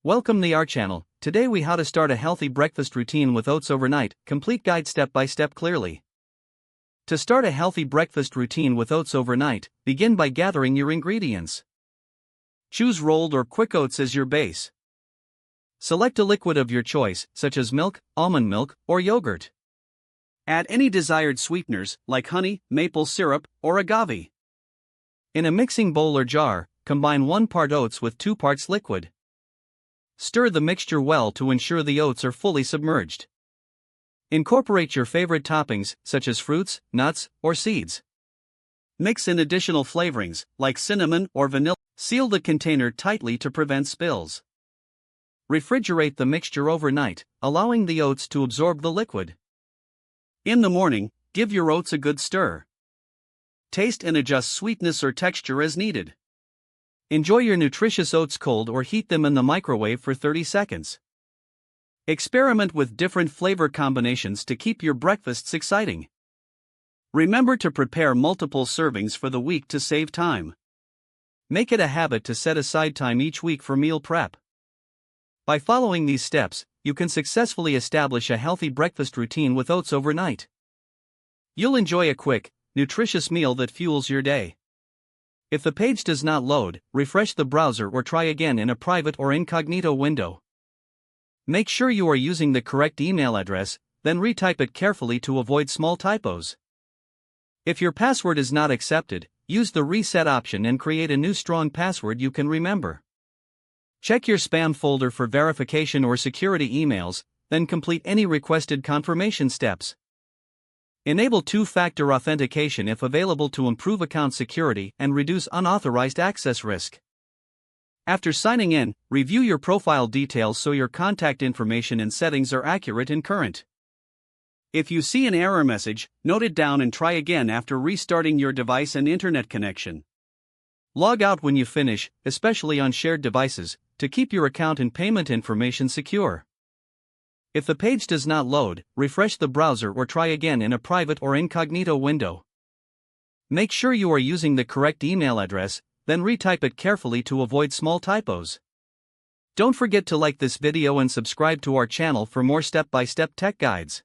Welcome to our channel. Today we how to start a healthy breakfast routine with oats overnight, complete guide step by step clearly. To start a healthy breakfast routine with oats overnight, begin by gathering your ingredients. Choose rolled or quick oats as your base. Select a liquid of your choice, such as milk, almond milk, or yogurt. Add any desired sweeteners, like honey, maple syrup, or agave. In a mixing bowl or jar, combine 1 part oats with 2 parts liquid. Stir the mixture well to ensure the oats are fully submerged. Incorporate your favorite toppings, such as fruits, nuts, or seeds. Mix in additional flavorings, like cinnamon or vanilla. Seal the container tightly to prevent spills. Refrigerate the mixture overnight, allowing the oats to absorb the liquid. In the morning, give your oats a good stir. Taste and adjust sweetness or texture as needed. Enjoy your nutritious oats cold or heat them in the microwave for 30 seconds. Experiment with different flavor combinations to keep your breakfasts exciting. Remember to prepare multiple servings for the week to save time. Make it a habit to set aside time each week for meal prep. By following these steps, you can successfully establish a healthy breakfast routine with oats overnight. You'll enjoy a quick, nutritious meal that fuels your day. If the page does not load, refresh the browser or try again in a private or incognito window. Make sure you are using the correct email address, then retype it carefully to avoid small typos. If your password is not accepted, use the reset option and create a new strong password you can remember. Check your spam folder for verification or security emails, then complete any requested confirmation steps. Enable two-factor authentication if available to improve account security and reduce unauthorized access risk. After signing in, review your profile details so your contact information and settings are accurate and current. If you see an error message, note it down and try again after restarting your device and internet connection. Log out when you finish, especially on shared devices, to keep your account and payment information secure. If the page does not load, refresh the browser or try again in a private or incognito window. Make sure you are using the correct email address, then retype it carefully to avoid small typos. Don't forget to like this video and subscribe to our channel for more step-by-step tech guides.